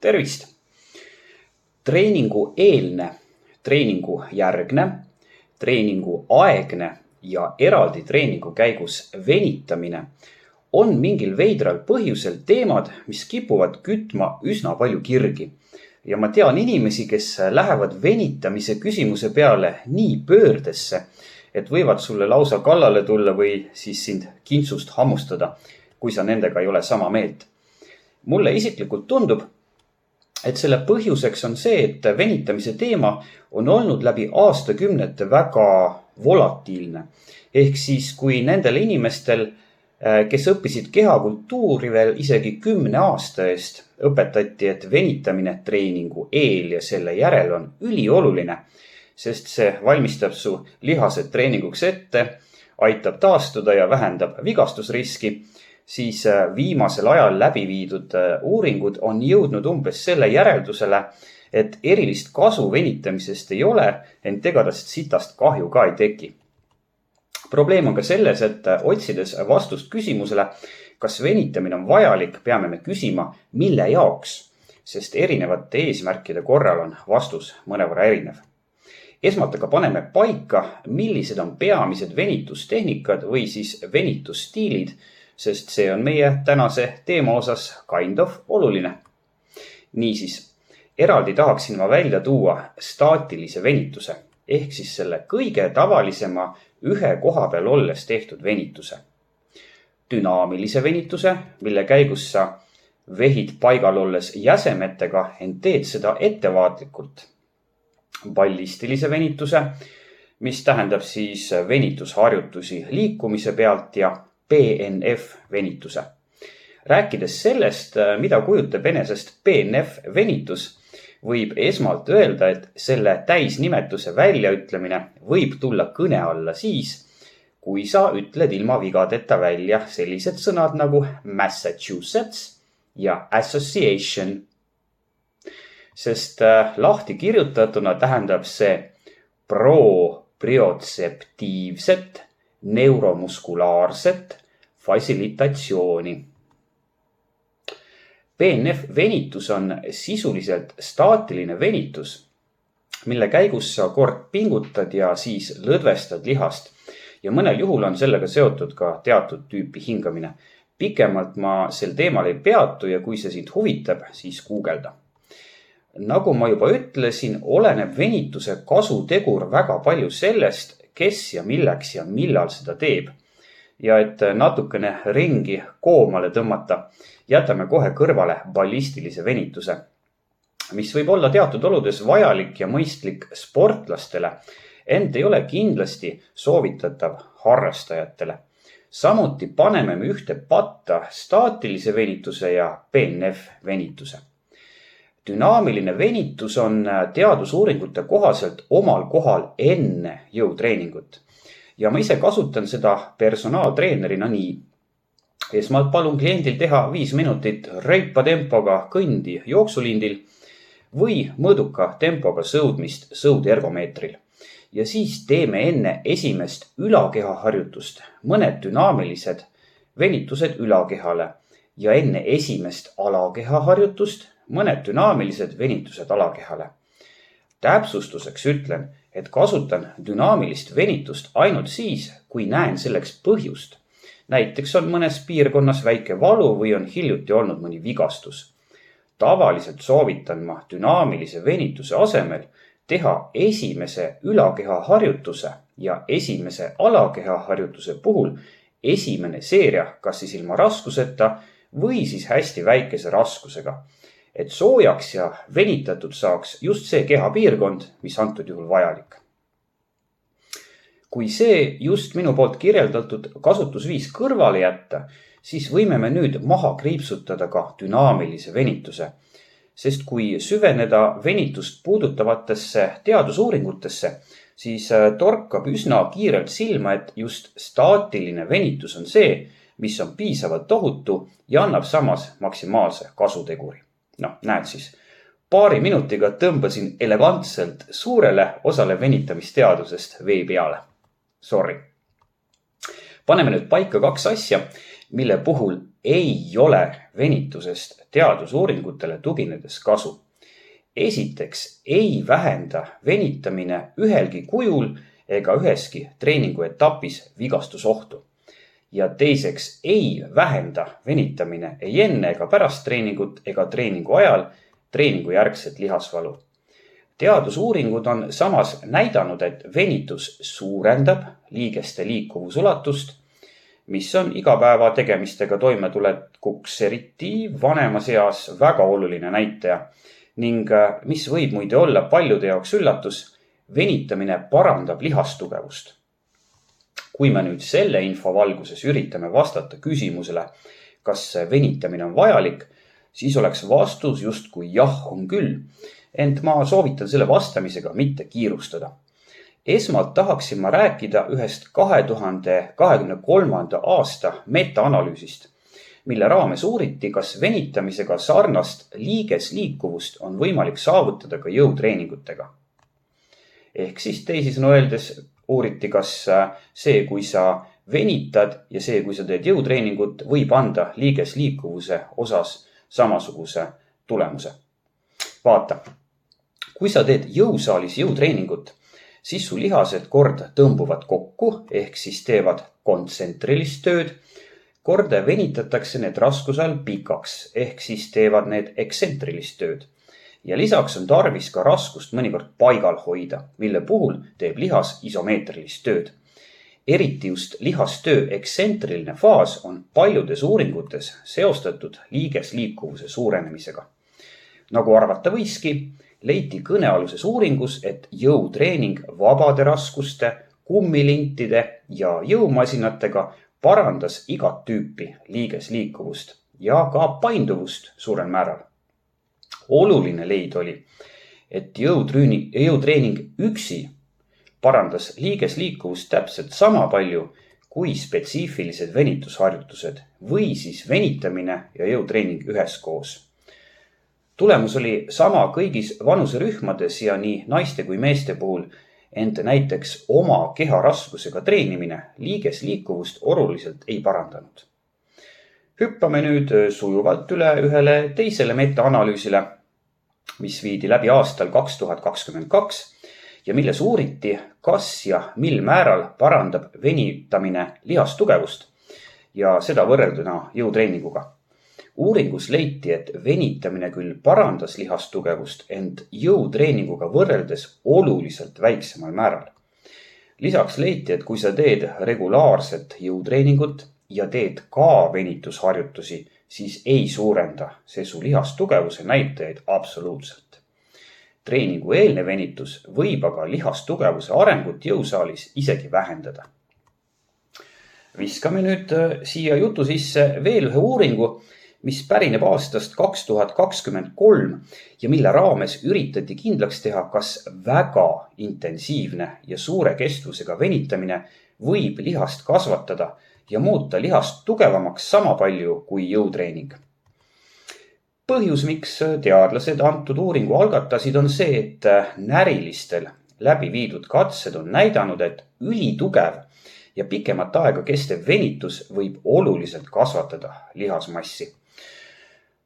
Tervist! Treeningu eelne, treeningu järgne, treeningu aegne ja eraldi treeningu käigus venitamine on mingil veidral põhjusel teemad, mis kipuvad kütma üsna palju kirgi. Ja ma tean inimesi, kes lähevad venitamise küsimuse peale nii pöördesse, et võivad sulle lausa kallale tulla või siis sind kintsust hammustada, kui sa nendega ei ole sama meelt. Mulle isiklikult tundub, et selle põhjuseks on see, et venitamise teema on olnud läbi aastakümnete väga volatiilne. Ehk siis, kui nendel inimestel, kes õppisid kehakultuuri veel isegi 10 aasta eest, õpetati, et venitamine treeningu eel ja selle järel on ülioluline, sest see valmistab su lihased treeninguks ette, aitab taastuda ja vähendab vigastusriski, siis viimasel ajal läbi viidud uuringud on jõudnud umbes selle järeldusele, et erilist kasu venitamisest ei ole, ent ega tast sitast kahju ka ei teki. Probleem on ka selles, et otsides vastust küsimusele, kas venitamine on vajalik, peame me küsima, mille jaoks, sest erinevate eesmärkide korral on vastus mõnevõrra erinev. Esmalt aga paneme paika, millised on peamised venitustehnikad või siis venitusstiilid, sest see on meie tänase teema osas kind of oluline. Niisiis, eraldi tahaksin ma välja tuua staatilise venituse, ehk siis selle kõige tavalisema ühe koha peal olles tehtud venituse. Dünaamilise venituse, mille käigus sa vehid paigal olles jäsemetega, ent teed seda ettevaatlikult. Ballistilise venituse, mis tähendab siis venitusharjutusi liikumise pealt ja PNF venituse. Rääkides sellest, mida kujutab enesest PNF venitus, võib esmalt öelda, et selle täisnimetuse väljaütlemine võib tulla kõne alla siis, kui sa ütled ilma vigadeta välja sellised sõnad nagu Massachusetts ja Association. Sest lahti kirjutatuna tähendab see propriotseptiivset, neuromuskulaarset fasilitatsiooni. PNF venitus on sisuliselt staatiline venitus, mille käigus sa kord pingutad ja siis lõdvestad lihast. Ja mõnel juhul on sellega seotud ka teatud tüüpi hingamine. Pikemalt ma sel teemal ei peatu ja kui see sind huvitab, siis guugelda. Nagu ma juba ütlesin, oleneb venituse kasutegur väga palju sellest, kes ja milleks ja millal seda teeb. Ja et natukene ringi koomale tõmmata, jätame kohe kõrvale ballistilise venituse, mis võib olla teatud oludes vajalik ja mõistlik sportlastele, ent ei ole kindlasti soovitatav harrastajatele. Samuti paneme me ühte patta staatilise venituse ja PNF venituse. Dünaamiline venitus on teadusuuringute kohaselt omal kohal enne jõutreeningut. Ja ma ise kasutan seda personaaltreenerina nii. Esmalt palun kliendil teha 5 minutit reipa tempoga kõndi jooksulindil või mõõduka tempoga sõudmist sõudergomeetril. Ja siis teeme enne esimest ülakehaharjutust mõned dünaamilised venitused ülakehale ja enne esimest alakehaharjutust mõned dünaamilised venitused alakehale. Täpsustuseks ütlen, et kasutan dünaamilist venitust ainult siis, kui näen selleks põhjust. Näiteks on mõnes piirkonnas väike valu või on hiljuti olnud mõni vigastus. Tavaliselt soovitan ma dünaamilise venituse asemel teha esimese ülakehaharjutuse ja esimese alakehaharjutuse puhul esimene seeria kas siis ilma raskuseta või siis hästi väikese raskusega. Et soojaks ja venitatud saaks just see kehapiirkond, mis antud juhul vajalik. Kui see just minu poolt kirjeldatud kasutusviis kõrvale jätta, siis võime me nüüd maha kriipsutada ka dünaamilise venituse. Sest kui süveneda venitust puudutavatesse teadusuuringutesse, siis torkab üsna kiirelt silma, et just staatiline venitus on see, mis on piisavalt tohutu ja annab samas maksimaalse kasuteguri. Näed siis, paari minutiga tõmbasin elegantselt suurele osale venitamisteadusest vee peale. Sorry. Paneme nüüd paika 2 asja, mille puhul ei ole venitusest teadusuuringutele tuginedes kasu. Esiteks ei vähenda venitamine ühelgi kujul ega üheski treeningu etapis vigastusohtu. Ja teiseks ei vähenda venitamine ei enne ega pärast treeningut ega treeningu ajal treeningu järgset lihasvalu. Teadusuuringud on samas näidanud, et venitus suurendab liigeste liikuvusulatust, mis on igapäeva tegemistega toimetulekuks eriti vanemas eas väga oluline näitaja ning mis võib muide olla paljude jaoks üllatus, venitamine parandab lihastugevust. Kui me nüüd selle info valguses üritame vastata küsimusele, kas venitamine on vajalik, siis oleks vastus justkui jah on küll, ent ma soovitan selle vastamisega mitte kiirustada. Esmalt tahaksin ma rääkida ühest 2023. aasta metaanalüüsist, mille raames uuriti, kas venitamisega sarnast liigesliikuvust on võimalik saavutada ka jõutreeningutega. Ehk siis teisisõnu öeldes uuriti, kas see, kui sa venitad ja see, kui sa teed jõutreeningut, võib anda liigesliikuvuse osas samasuguse tulemuse. Vaata, kui sa teed jõusaalis jõutreeningut, siis su lihased kord tõmbuvad kokku ehk siis teevad kontsentrilist tööd, kord venitatakse need raskuse all pikaks ehk siis teevad need ekstsentrilist tööd. Ja lisaks on tarvis ka raskust mõnikord paigal hoida, mille puhul teeb lihas isomeetrilist tööd. Eriti just lihastöö ekstsentriline faas on paljudes uuringutes seostatud liigesliikuvuse suurenemisega. Nagu arvata võiski, leiti kõnealuses uuringus, et jõutreening vabade raskuste, kummilintide ja jõumasinatega parandas igat tüüpi liigesliikuvust ja ka painduvust suurel määral. Oluline leid oli, et jõutreening üksi parandas liigesliikuvust täpselt sama palju kui spetsiifilised venitusharjutused või siis venitamine ja jõutreening üheskoos. Tulemus oli sama kõigis vanuserühmades ja nii naiste kui meeste puhul, ent näiteks oma keharaskusega treenimine liigesliikuvust oluliselt ei parandanud. Hüppame nüüd sujuvalt üle ühele teisele metaanalüüsile, mis viidi läbi aastal 2022 ja milles uuriti, kas ja mil määral parandab venitamine lihastugevust ja seda võrrelduna jõutreeninguga. Uuringus leiti, et venitamine küll parandas lihastugevust, ent jõutreeninguga võrreldes oluliselt väiksemal määral. Lisaks leiti, et kui sa teed regulaarset jõutreeningut ja teed ka venitusharjutusi, siis ei suurenda see su lihastugevuse näitajaid absoluutselt. Treeningu eelne venitus võib aga lihastugevuse arengut jõusaalis isegi vähendada. Viskame nüüd siia jutu sisse veel ühe uuringu, mis pärineb aastast 2023 ja mille raames üritati kindlaks teha, kas väga intensiivne ja suure kestvusega venitamine võib lihast kasvatada ja muuta lihast tugevamaks sama palju kui jõutreening. Põhjus, miks teadlased antud uuringu algatasid, on see, et närilistel läbi viidud katsed on näidanud, et ülitugev ja pikemat aega kestev venitus võib oluliselt kasvatada lihasmassi.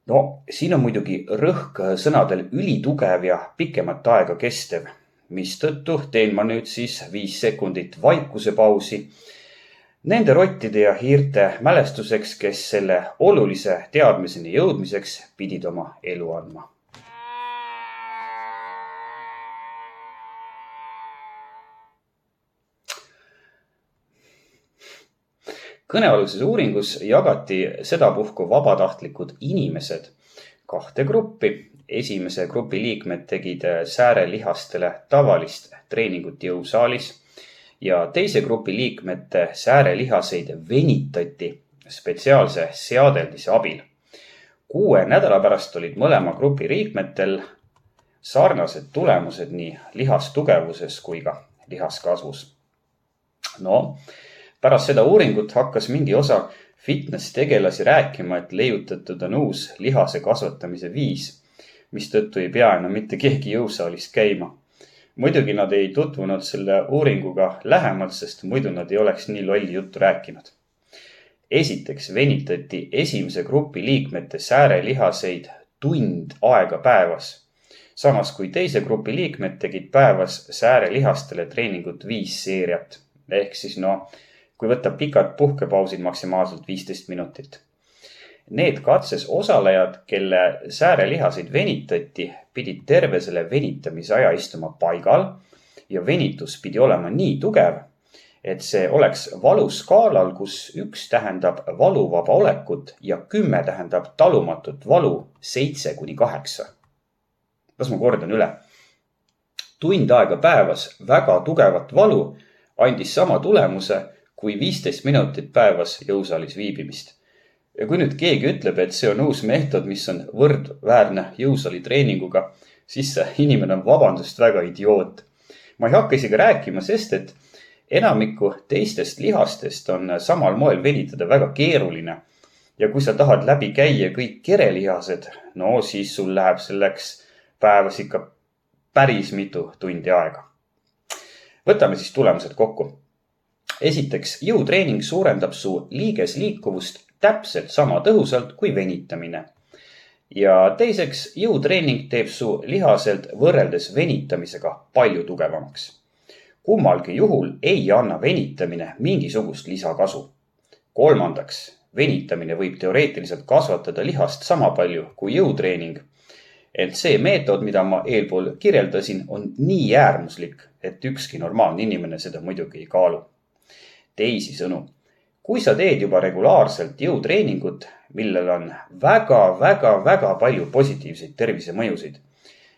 No, siin on muidugi rõhk sõnadel ülitugev ja pikemat aega kestev, mistõttu teen ma nüüd siis 5 sekundit vaikusepausi nende rottide ja hiirte mälestuseks, kes selle olulise teadmiseni jõudmiseks pidid oma elu andma. Kõnealuses uuringus jagati sedapuhku vabatahtlikud inimesed 2 gruppi. Esimese grupi liikmed tegid säärelihastele tavalist treeningut jõusaalis ja teise grupi liikmete säärelihaseid venitati spetsiaalse seadeldise abil. 6 nädala pärast olid mõlema grupi liikmetel sarnased tulemused nii lihastugevuses kui ka lihaskasvus. No, pärast seda uuringut hakkas mingi osa fitness-tegelasi rääkima, et leiutatud on uus lihase kasvatamise viis, mistõttu ei pea enam mitte keegi jõusaalis käima. Muidugi nad ei tutvunud selle uuringuga lähemalt, sest muidu nad ei oleks nii lolli juttu rääkinud. Esiteks venitati esimese grupi liikmete säärelihaseid tund aega päevas. Samas kui teise grupi liikmed tegid päevas säärelihastele treeningut 5 seeriat. Ehk siis kui võtta pikad puhkepausid maksimaalselt 15 minutit. Need katses osalejad, kelle säärelihaseid venitati, pidid terve selle venitamise aja istuma paigal ja venitus pidi olema nii tugev, et see oleks valuskaalal, kus 1 tähendab valuvaba olekut ja 10 tähendab talumatut valu 7-8. Las ma kordan üle. Tund aega päevas väga tugevat valu andis sama tulemuse kui 15 minutit päevas jõusaalis viibimist. Ja kui nüüd keegi ütleb, et see on uus meetod, mis on võrdväärne jõusaali treeninguga, siis see inimene on vabandust väga idioot. Ma ei hakka isegi rääkima, sest et enamiku teistest lihastest on samal moel venitada väga keeruline. Ja kui sa tahad läbi käia kõik kerelihased, siis sul läheb selleks päevas ikka päris mitu tundi aega. Võtame siis tulemused kokku. Esiteks, jõutreening suurendab su liigesliikuvust täpselt sama tõhusalt kui venitamine. Ja teiseks, jõutreening teeb su lihaselt võrreldes venitamisega palju tugevamaks. Kummalgi juhul ei anna venitamine mingisugust lisakasu. Kolmandaks, venitamine võib teoreetiliselt kasvatada lihast sama palju kui jõutreening. Ent see meetod, mida ma eelpool kirjeldasin, on nii äärmuslik, et ükski normaalne inimene seda muidugi ei kaalu. Teisisõnu, kui sa teed juba regulaarselt jõutreeningut, millel on väga palju positiivseid tervisemõjusid,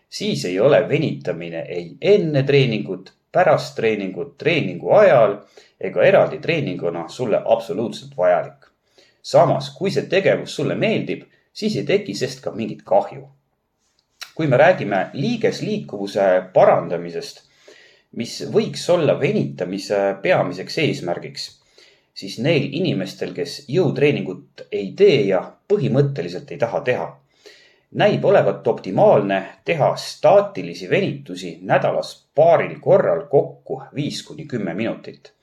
siis ei ole venitamine ei enne treeningut, pärast treeningut, treeningu ajal ega eraldi treeninguna sulle absoluutselt vajalik. Samas, kui see tegevus sulle meeldib, siis ei teki sest ka mingit kahju. Kui me räägime liigesliikuvuse parandamisest, mis võiks olla venitamise peamiseks eesmärgiks, siis neil inimestel, kes jõutreeningut ei tee ja põhimõtteliselt ei taha teha, näib olevat optimaalne teha staatilisi venitusi nädalas paaril korral kokku 5-10 minutit.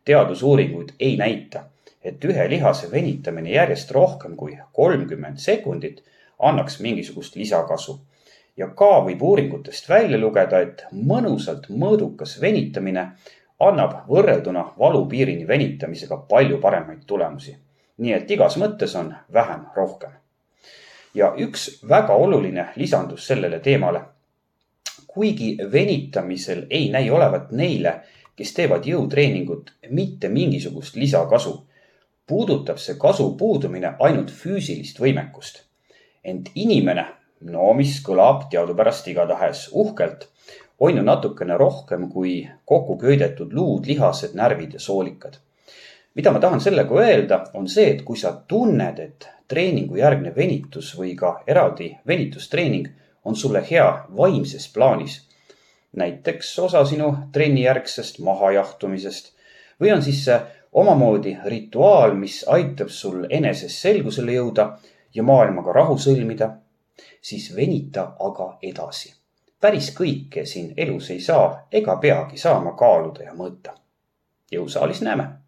Teadusuuringuid ei näita, et ühe lihase venitamine järjest rohkem kui 30 sekundit annaks mingisugust lisakasu. Ja ka võib uuringutest välja lugeda, et mõnusalt mõõdukas venitamine annab võrrelduna valupiirini venitamisega palju paremaid tulemusi. Nii et igas mõttes on vähem rohkem. Ja üks väga oluline lisandus sellele teemale. Kuigi venitamisel ei näi olevat neile, kes teevad jõutreeningut, mitte mingisugust lisakasu, puudutab see kasu puudumine ainult füüsilist võimekust. Ent inimene, mis kõlab teadupärast igatahes uhkelt, on ju natukene rohkem kui kokku köidetud luud, lihased, närvid ja soolikad. Mida ma tahan sellega öelda, on see, et kui sa tunned, et treeningu järgne venitus või ka eraldi venitustreening on sulle hea vaimses plaanis, näiteks osa sinu trennijärgsest mahajahtumisest, või on siis see omamoodi rituaal, mis aitab sul eneses selgusele jõuda ja maailmaga rahu sõlmida, siis venita aga edasi. Päris kõike siin elus ei saa ega peagi saama kaaluda ja mõõta. Jõusaalis näeme!